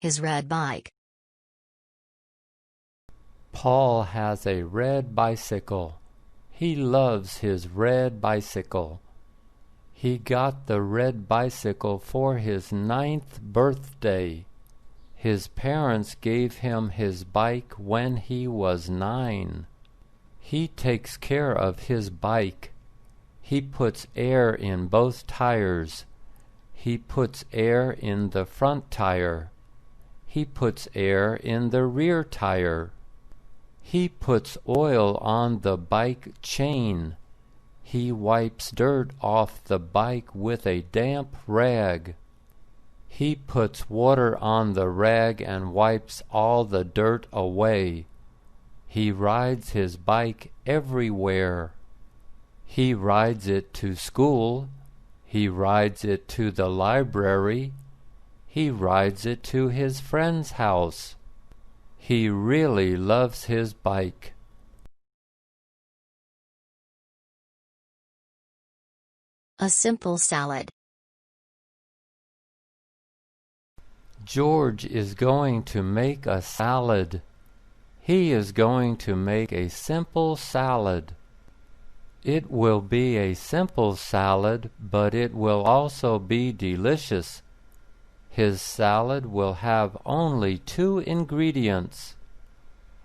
His red bike. Paul has a red bicycle. He loves his red bicycle. He got the red bicycle for his 9th birthday. His parents gave him his bike when he was 9. He takes care of his bike. He puts air in both tires. He puts air in the front tire. He puts air in the rear tire. He puts oil on the bike chain. He wipes dirt off the bike with a damp rag. He puts water on the rag and wipes all the dirt away. He rides his bike everywhere. He rides it to school. He rides it to the library. He rides it to his friend's house. He really loves his bike. A simple salad. George is going to make a salad. He is going to make a simple salad. It will be a simple salad, but it will also be delicious. His salad will have only 2 ingredients.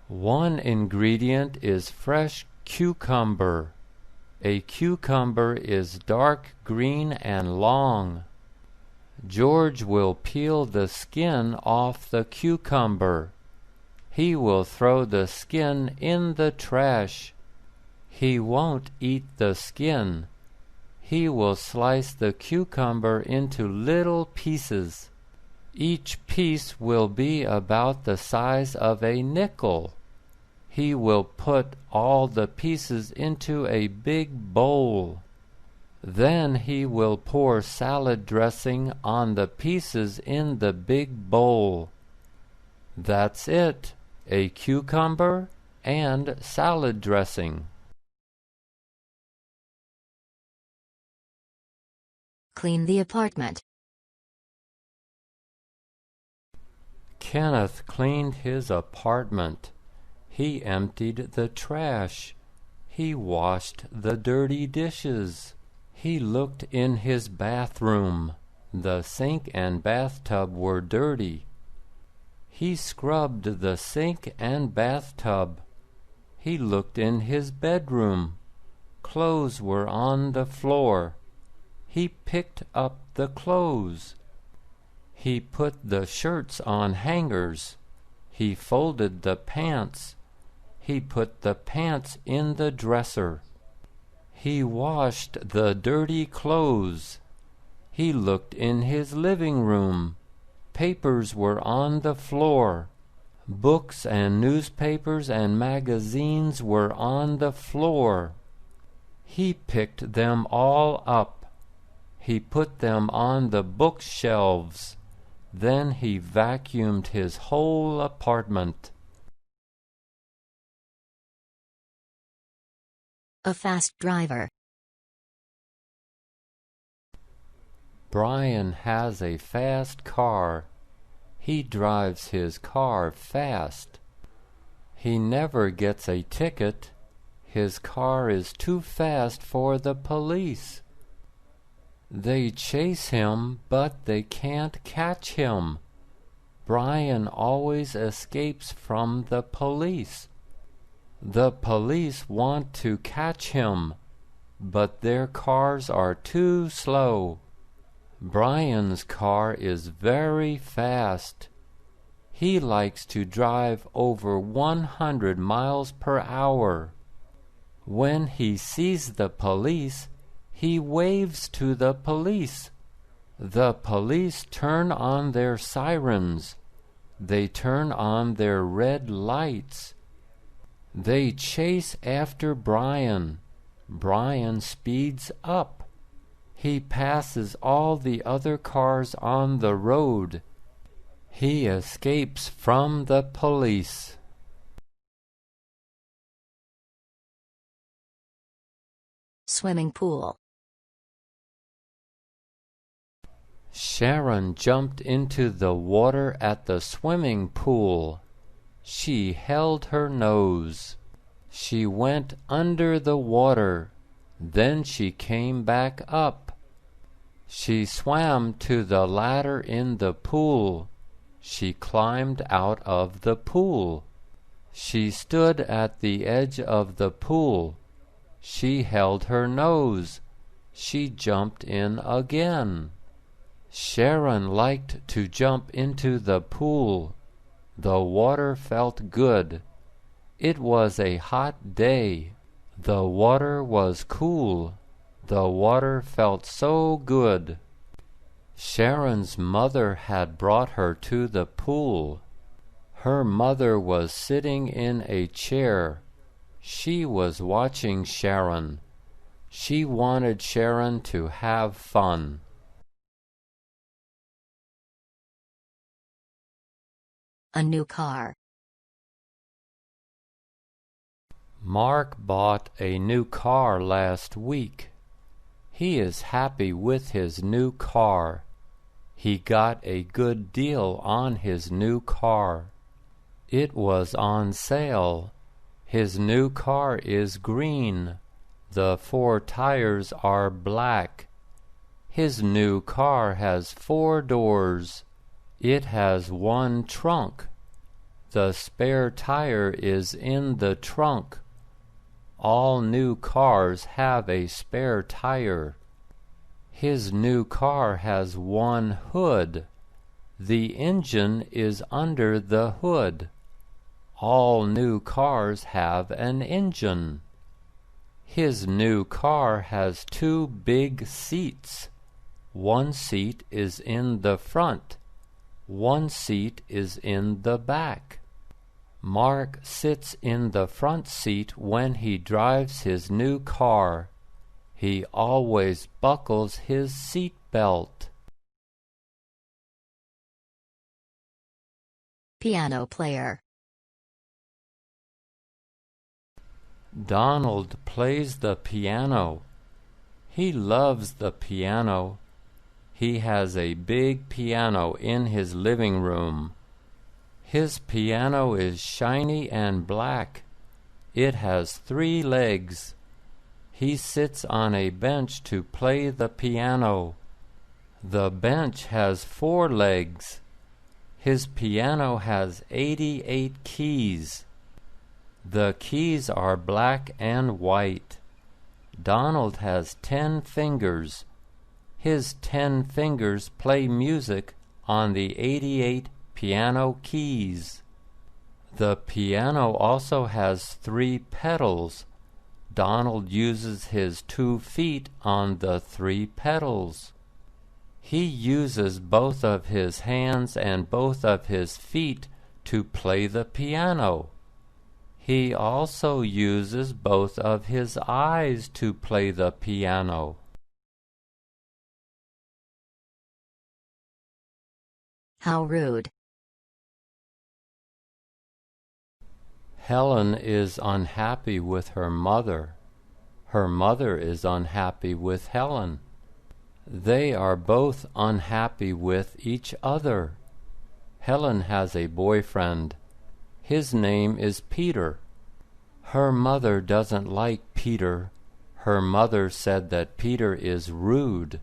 One ingredient is fresh cucumber. A cucumber is dark green and long. George will peel the skin off the cucumber. He will throw the skin in the trash. He won't eat the skin. He will slice the cucumber into little pieces. Each piece will be about the size of a nickel. He will put all the pieces into a big bowl. Then he will pour salad dressing on the pieces in the big bowl. That's it, a cucumber and salad dressing. Clean the apartment. Kenneth cleaned his apartment. He emptied the trash. He washed the dirty dishes. He looked in his bathroom. The sink and bathtub were dirty. He scrubbed the sink and bathtub. He looked in his bedroom. Clothes were on the floor. He picked up the clothes. He put the shirts on hangers. He folded the pants. He put the pants in the dresser. He washed the dirty clothes. He looked in his living room. Papers were on the floor. Books and newspapers and magazines were on the floor. He picked them all up. He put them on the bookshelves. Then he vacuumed his whole apartment. A fast driver. Brian has a fast car. He drives his car fast. He never gets a ticket. His car is too fast for the police. They chase him, but they can't catch him. Brian always escapes from the police. The police want to catch him, but their cars are too slow. Brian's car is very fast. He likes to drive over 100 miles per hour. When he sees the police, he waves to the police. The police turn on their sirens. They turn on their red lights. They chase after Brian. Brian speeds up. He passes all the other cars on the road. He escapes from the police. Swimming pool. Sharon jumped into the water at the swimming pool. She held her nose. She went under the water. Then she came back up. She swam to the ladder in the pool. She climbed out of the pool. She stood at the edge of the pool. She held her nose. She jumped in again. Sharon liked to jump into the pool. The water felt good. It was a hot day. The water was cool. The water felt so good. Sharon's mother had brought her to the pool. Her mother was sitting in a chair. She was watching Sharon. She wanted Sharon to have fun. A new car. Mark bought a new car last week. He is happy with his new car. He got a good deal on his new car. It was on sale. His new car is green. The 4 tires are black. His new car has 4 doors. It has 1 trunk. The spare tire is in the trunk. All new cars have a spare tire. His new car has 1 hood. The engine is under the hood. All new cars have an engine. His new car has 2 big seats. 1 seat is in the front. 1 seat is in the back. Mark sits in the front seat when he drives his new car. He always buckles his seat belt. Piano player. Donald plays the piano. He loves the piano. He has a big piano in his living room. His piano is shiny and black. It has 3 legs. He sits on a bench to play the piano. The bench has 4 legs. His piano has 88 keys. The keys are black and white. Donald has 10 fingers. His 10 fingers play music on the 88 piano keys. The piano also has 3 pedals. Donald uses his 2 feet on the 3 pedals. He uses both of his hands and both of his feet to play the piano. He also uses both of his eyes to play the piano. How rude. Helen is unhappy with her mother. Her mother is unhappy with Helen. They are both unhappy with each other. Helen has a boyfriend. His name is Peter. Her mother doesn't like Peter. Her mother said that Peter is rude.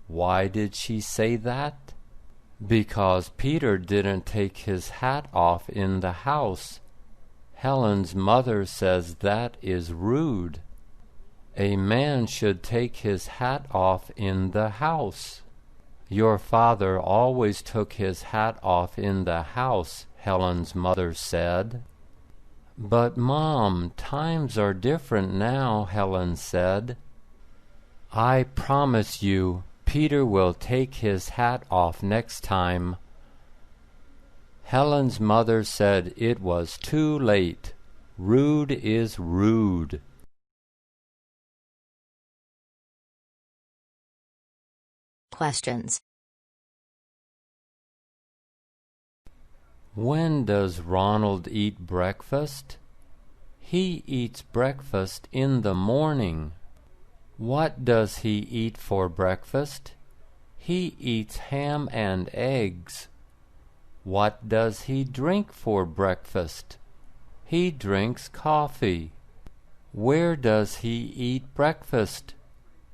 Why did she say that? Because Peter didn't take his hat off in the house. Helen's mother says that is rude. A man should take his hat off in the house. Your father always took his hat off in the house, Helen's mother said. But Mom, times are different now, Helen said. I promise you, Peter will take his hat off next time. Helen's mother said it was too late. Rude is rude. Questions. When does Ronald eat breakfast? He eats breakfast in the morning. What does he eat for breakfast? He eats ham and eggs. What does he drink for breakfast? He drinks coffee. Where does he eat breakfast?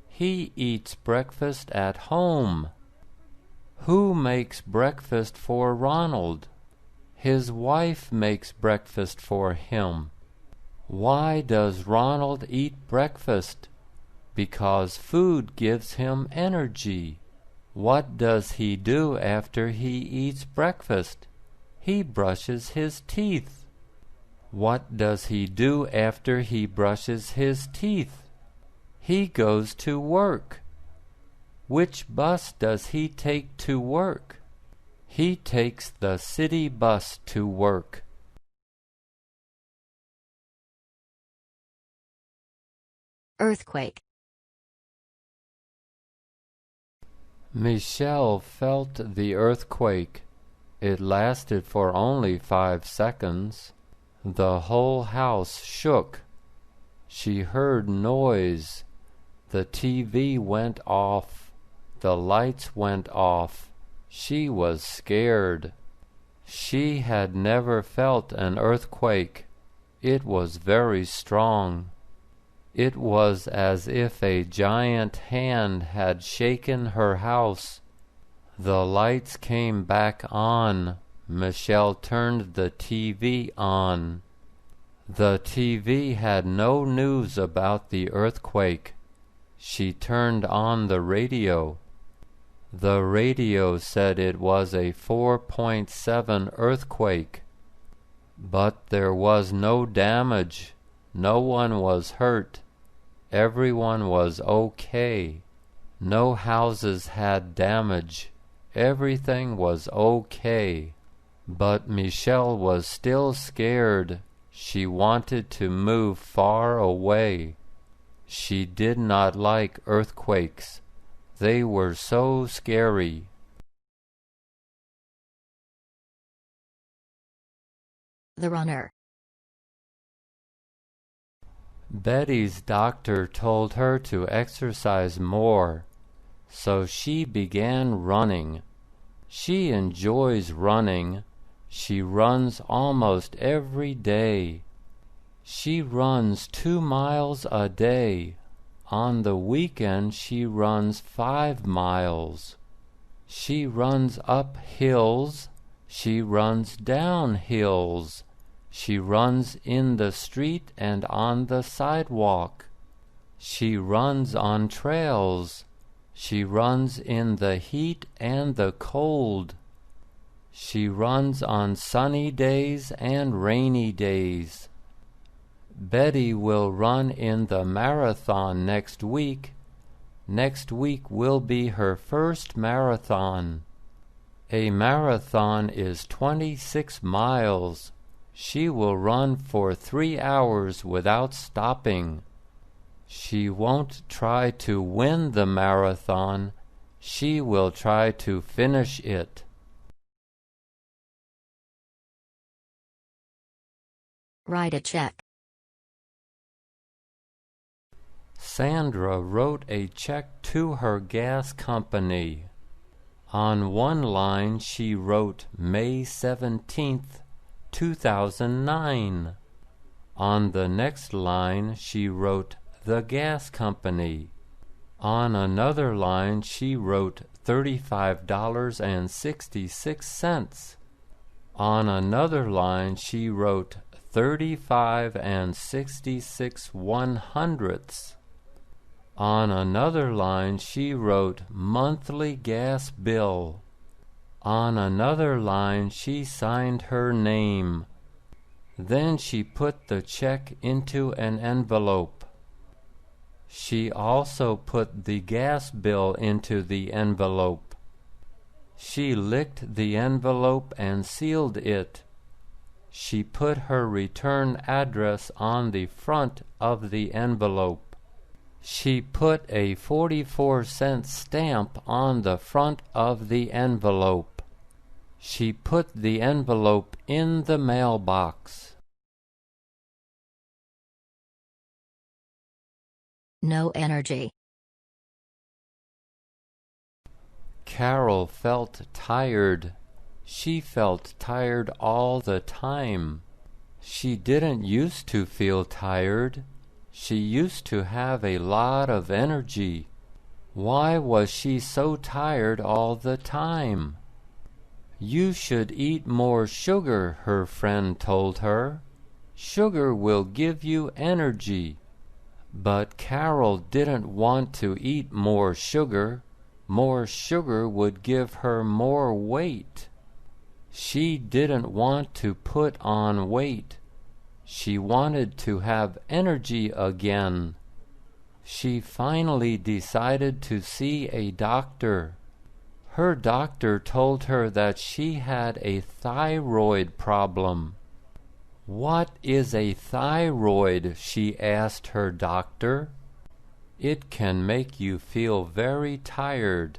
He eats breakfast at home. Who makes breakfast for Ronald? His wife makes breakfast for him. Why does Ronald eat breakfast? Because food gives him energy. What does he do after he eats breakfast? He brushes his teeth. What does he do after he brushes his teeth? He goes to work. Which bus does he take to work? He takes the city bus to work. Earthquake. Michelle felt the earthquake. It lasted for only 5 seconds. The whole house shook. She heard noise. The TV went off. The lights went off. She was scared. She had never felt an earthquake. It was very strong. It was as if a giant hand had shaken her house. The lights came back on. Michelle turned the TV on. The TV had no news about the earthquake. She turned on the radio. The radio said it was a 4.7 earthquake. But there was no damage. No one was hurt. Everyone was okay. No houses had damage. Everything was okay. But Michelle was still scared. She wanted to move far away. She did not like earthquakes. They were so scary. The runner. Betty's doctor told her to exercise more, so she began running. She enjoys running. She runs almost every day. She runs 2 miles a day. On the weekend she runs 5 miles. She runs up hills. She runs down hills. She runs in the street and on the sidewalk. She runs on trails. She runs in the heat and the cold. She runs on sunny days and rainy days. Betty will run in the marathon next week. Next week will be her first marathon. A marathon is 26 miles. She will run for 3 hours without stopping. She won't try to win the marathon. She will try to finish it. Write a check. Sandra wrote a check to her gas company. On one line she wrote May 17th, 2009. On the next line she wrote the gas company. On another line she wrote $35.66. On another line she wrote 35 66/100ths. On another line she wrote monthly gas bill. On another line she signed her name. Then she put the check into an envelope. She also put the gas bill into the envelope. She licked the envelope and sealed it. She put her return address on the front of the envelope. She put a 44-cent stamp on the front of the envelope. She put the envelope in the mailbox. No energy. Carol felt tired. She felt tired all the time. She didn't used to feel tired. She used to have a lot of energy. Why was she so tired all the time? You should eat more sugar, her friend told her. Sugar will give you energy. But Carol didn't want to eat more sugar. More sugar would give her more weight. She didn't want to put on weight. She wanted to have energy again. She finally decided to see a doctor. Her doctor told her that she had a thyroid problem. "What is a thyroid?" she asked her doctor. "It can make you feel very tired,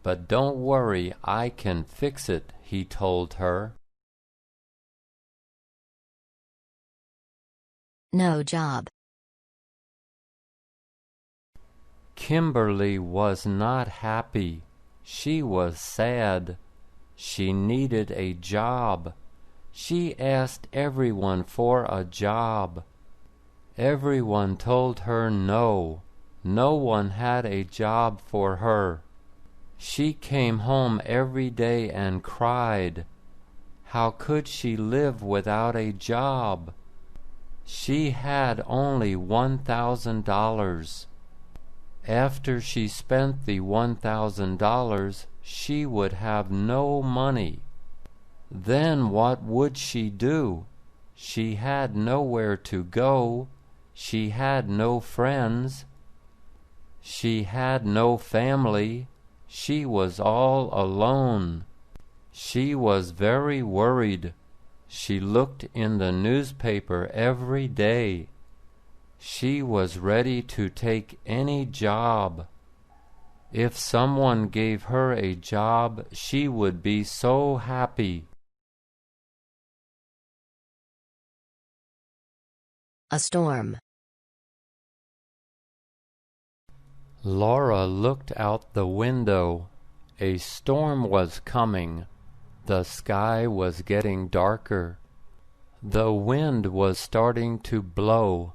but don't worry, I can fix it," he told her. No job. Kimberly was not happy. She was sad. She needed a job. She asked everyone for a job. Everyone told her no. No one had a job for her. She came home every day and cried. How could she live without a job? She had only $1,000. After she spent the $1,000, she would have no money. Then what would she do? She had nowhere to go. She had no friends. She had no family. She was all alone. She was very worried. She looked in the newspaper every day. She was ready to take any job. If someone gave her a job, she would be so happy. A storm. Laura looked out the window. A storm was coming. The sky was getting darker. The wind was starting to blow.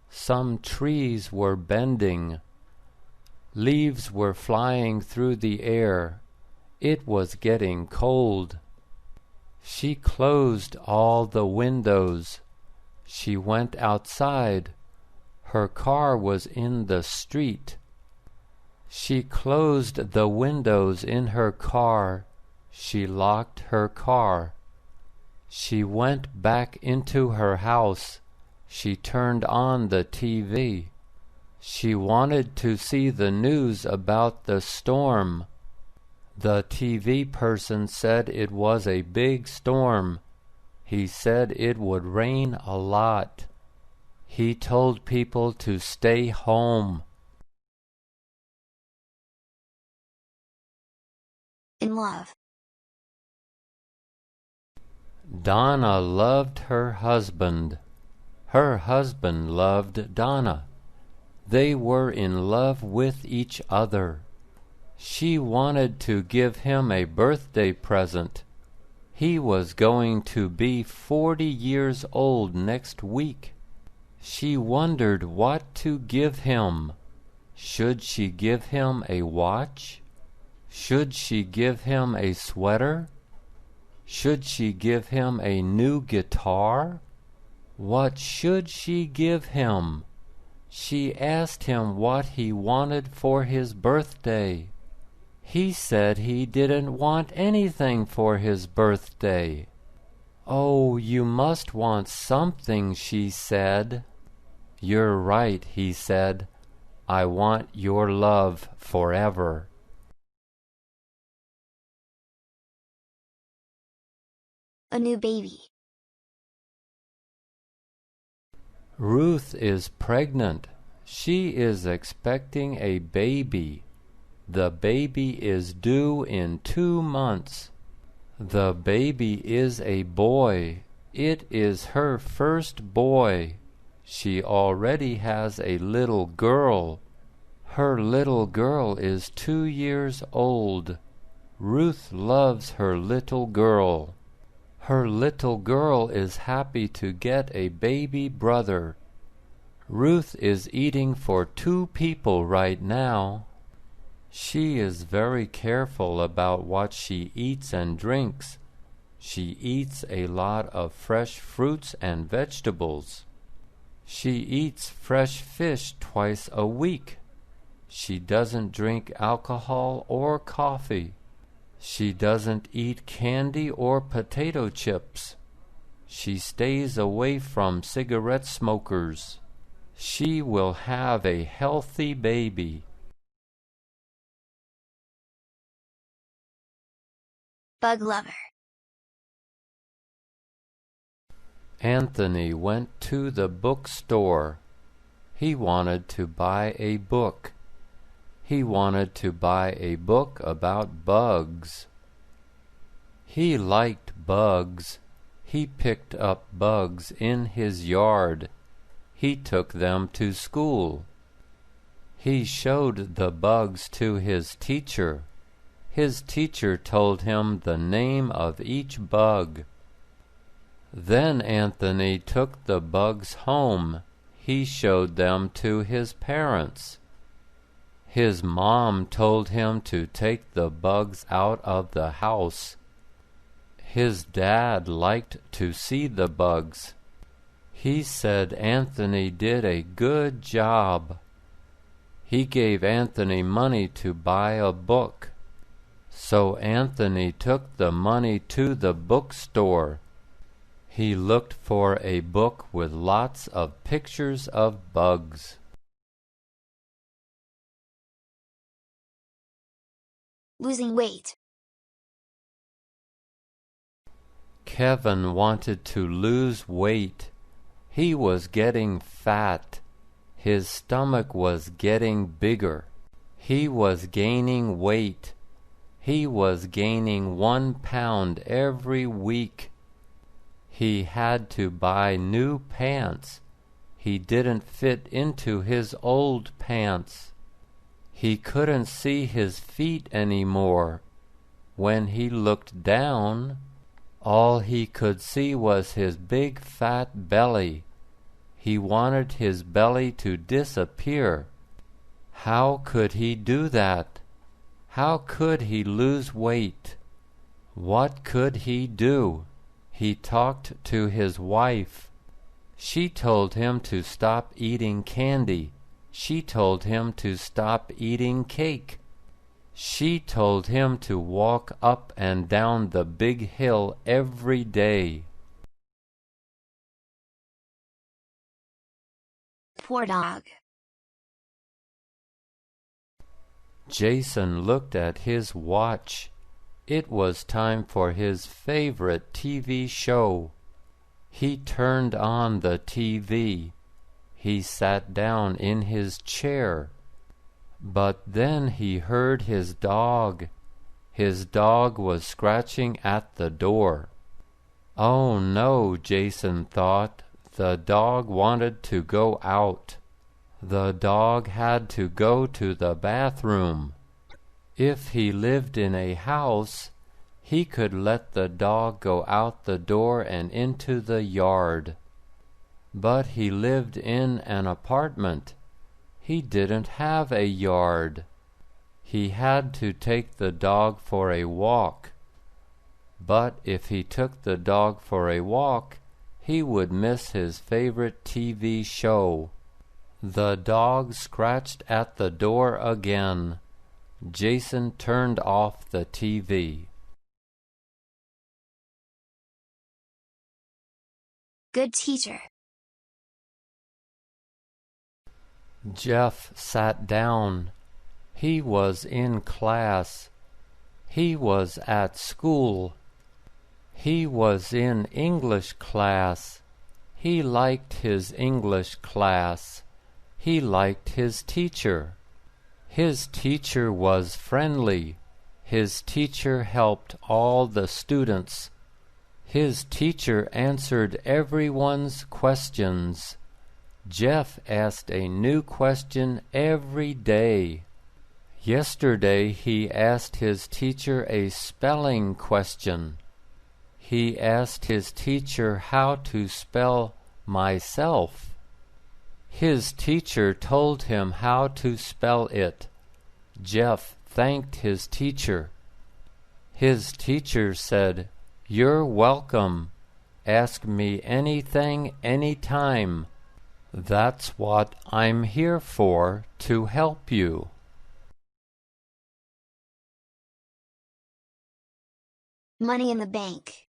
Some trees were bending. Leaves were flying through the air. It was getting cold. She closed all the windows. She went outside. Her car was in the street. She closed the windows in her car. She locked her car. She went back into her house. She turned on the TV. She wanted to see the news about the storm. The TV person said it was a big storm. He said it would rain a lot. He told people to stay home. In love. Donna loved her husband. Her husband loved Donna. They were in love with each other. She wanted to give him a birthday present. He was going to be 40 years old next week. She wondered what to give him. Should she give him a watch? Should she give him a sweater? Should she give him a new guitar? What should she give him? She asked him what he wanted for his birthday. He said he didn't want anything for his birthday. "Oh, you must want something," she said. "You're right," he said. "I want your love forever." A new baby. Ruth is pregnant. She is expecting a baby. The baby is due in 2 months. The baby is a boy. It is her first boy. She already has a little girl. Her little girl is 2 years old. Ruth loves her little girl. Her little girl is happy to get a baby brother. Ruth is eating for 2 people right now. She is very careful about what she eats and drinks. She eats a lot of fresh fruits and vegetables. She eats fresh fish twice a week. She doesn't drink alcohol or coffee. She doesn't eat candy or potato chips. She stays away from cigarette smokers. She will have a healthy baby. Bug lover. Anthony went to the bookstore. He wanted to buy a book. He wanted to buy a book about bugs. He liked bugs. He picked up bugs in his yard. He took them to school. He showed the bugs to his teacher. His teacher told him the name of each bug. Then Anthony took the bugs home. He showed them to his parents. His mom told him to take the bugs out of the house. His dad liked to see the bugs. He said Anthony did a good job. He gave Anthony money to buy a book. So Anthony took the money to the bookstore. He looked for a book with lots of pictures of bugs. Losing weight. Kevin wanted to lose weight. He was getting fat. His stomach was getting bigger. He was gaining weight. He was gaining 1 pound every week. He had to buy new pants. He didn't fit into his old pants. He couldn't see his feet anymore. When he looked down, all he could see was his big fat belly. He wanted his belly to disappear. How could he do that? How could he lose weight? What could he do? He talked to his wife. She told him to stop eating candy. She told him to stop eating cake. She told him to walk up and down the big hill every day. Poor dog. Jason looked at his watch. It was time for his favorite TV show. He turned on the TV. He sat down in his chair. But then he heard his dog. His dog was scratching at the door. Oh no, Jason thought. The dog wanted to go out. The dog had to go to the bathroom. If he lived in a house, he could let the dog go out the door and into the yard. But he lived in an apartment. He didn't have a yard. He had to take the dog for a walk. But if he took the dog for a walk, he would miss his favorite TV show. The dog scratched at the door again. Jason turned off the TV. Good teacher. Jeff sat down. He was in class. He was at school. He was in English class. He liked his English class. He liked his teacher. His teacher was friendly. His teacher helped all the students. His teacher answered everyone's questions. Jeff asked a new question every day. Yesterday he asked his teacher a spelling question. He asked his teacher how to spell myself. His teacher told him how to spell it. Jeff thanked his teacher. His teacher said, "You're welcome. Ask me anything, anytime. That's what I'm here for, to help you." Money in the bank.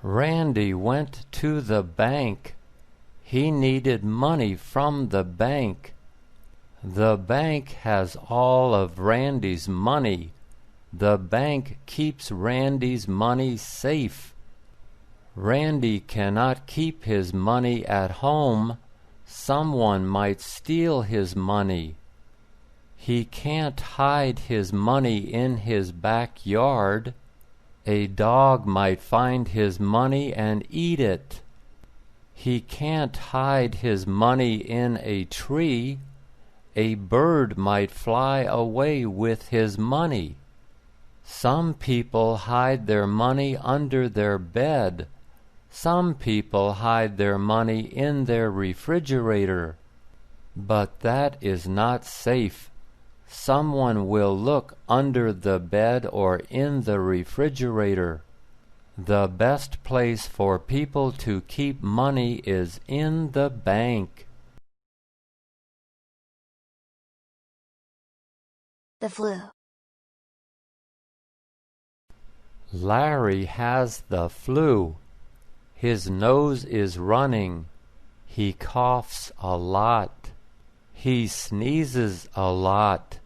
Randy went to the bank. He needed money from the bank. The bank has all of Randy's money. The bank keeps Randy's money safe. Randy cannot keep his money at home. Someone might steal his money. He can't hide his money in his backyard. A dog might find his money and eat it. He can't hide his money in a tree. A bird might fly away with his money. Some people hide their money under their bed. Some people hide their money in their refrigerator. But that is not safe. Someone will look under the bed or in the refrigerator. The best place for people to keep money is in the bank. The flu. Larry has the flu. His nose is running. He coughs a lot. He sneezes a lot.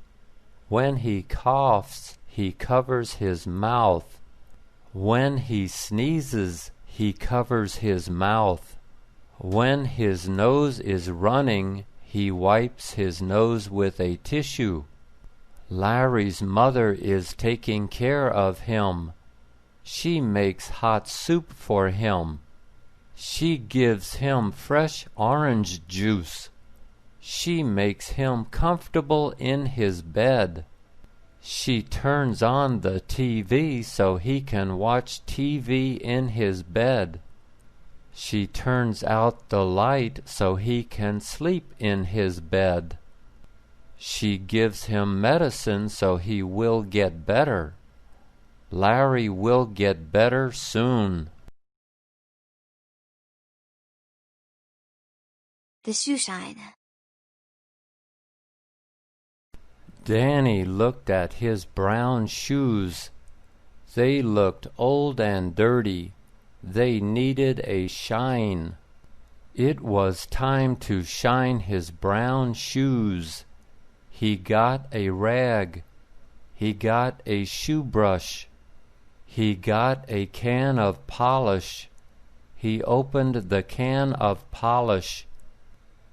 When he coughs, he covers his mouth. When he sneezes, he covers his mouth. When his nose is running, he wipes his nose with a tissue. Larry's mother is taking care of him. She makes hot soup for him. She gives him fresh orange juice. She makes him comfortable in his bed. She turns on the TV so he can watch TV in his bed. She turns out the light so he can sleep in his bed. She gives him medicine so he will get better. Larry will get better soon. The shoe shine. Danny looked at his brown shoes. They looked old and dirty. They needed a shine. It was time to shine his brown shoes. He got a rag. He got a shoe brush. He got a can of polish. He opened the can of polish.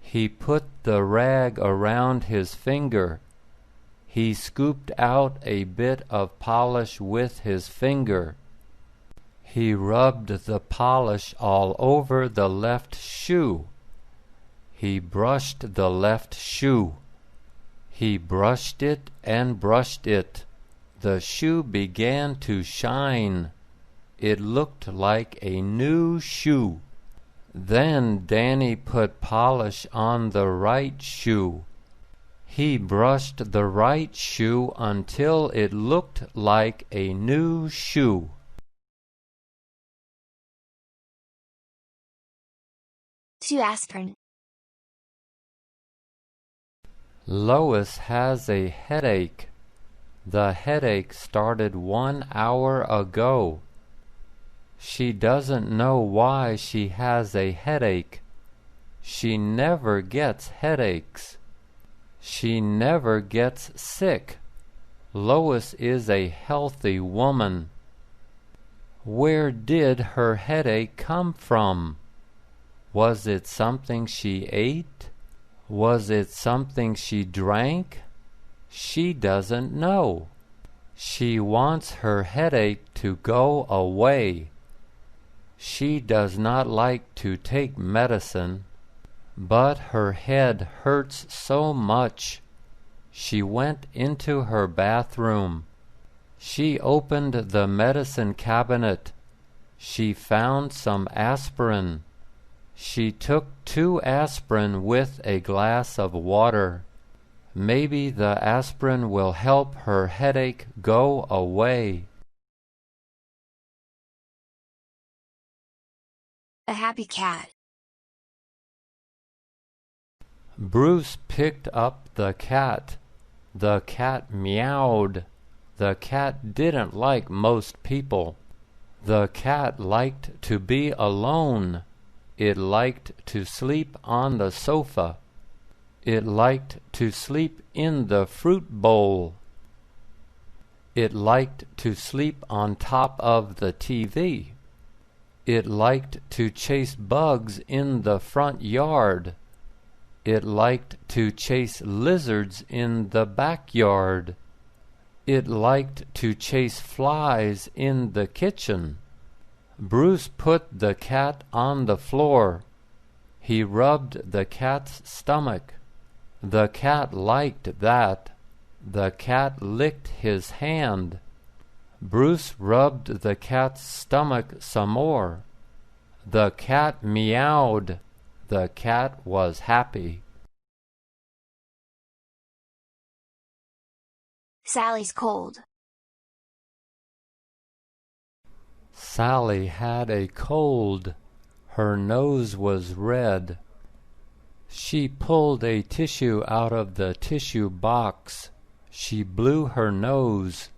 He put the rag around his finger. He scooped out a bit of polish with his finger. He rubbed the polish all over the left shoe. He brushed the left shoe. He brushed it and brushed it. The shoe began to shine. It looked like a new shoe. Then Danny put polish on the right shoe. He brushed the right shoe until it looked like a new shoe. To aspirin. Lois has a headache. The headache started 1 hour ago. She doesn't know why she has a headache. She never gets headaches. She never gets sick. Lois is a healthy woman. Where did her headache come from? Was it something she ate? Was it something she drank? She doesn't know. She wants her headache to go away. She does not like to take medicine, but her head hurts so much. She went into her bathroom. She opened the medicine cabinet. She found some aspirin. She took 2 aspirin with a glass of water. Maybe the aspirin will help her headache go away. A happy cat. Bruce picked up the cat. The cat meowed. The cat didn't like most people. The cat liked to be alone. It liked to sleep on the sofa. It liked to sleep in the fruit bowl. It liked to sleep on top of the TV. It liked to chase bugs in the front yard. It liked to chase lizards in the backyard. It liked to chase flies in the kitchen. Bruce put the cat on the floor. He rubbed the cat's stomach. The cat liked that. The cat licked his hand. Bruce rubbed the cat's stomach some more. The cat meowed. The cat was happy. Sally's cold. Sally had a cold. Her nose was red. She pulled a tissue out of the tissue box. She blew her nose.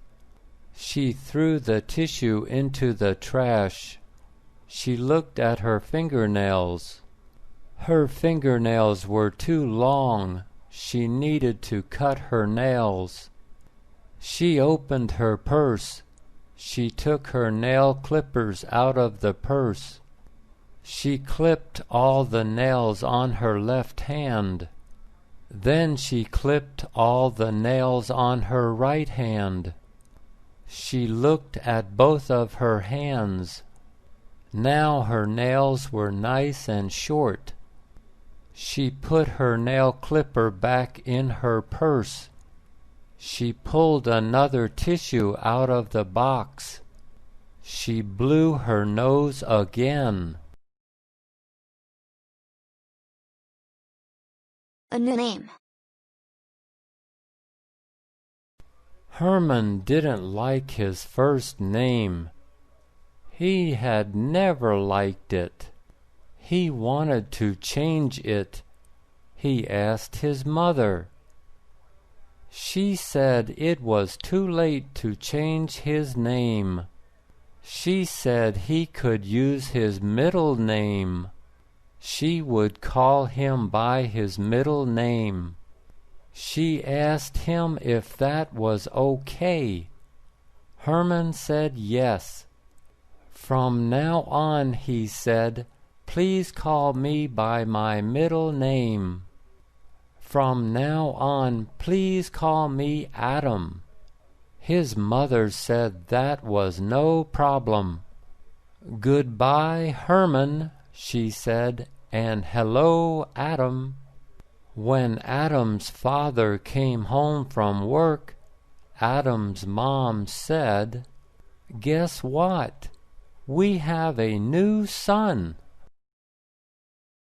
She threw the tissue into the trash. She looked at her fingernails. Her fingernails were too long. She needed to cut her nails. She opened her purse. She took her nail clippers out of the purse. She clipped all the nails on her left hand. Then she clipped all the nails on her right hand. She looked at both of her hands. Now her nails were nice and short. She put her nail clipper back in her purse. She pulled another tissue out of the box. She blew her nose again. A new name. Herman didn't like his first name. He had never liked it. He wanted to change it. He asked his mother. She said it was too late to change his name. She said he could use his middle name. She would call him by his middle name. She asked him if that was okay. Herman said yes. From now on, he said, please call me by my middle name. From now on, please call me Adam. His mother said that was no problem. Goodbye, Herman, she said, and hello, Adam. When Adam's father came home from work, Adam's mom said, guess what? We have a new son.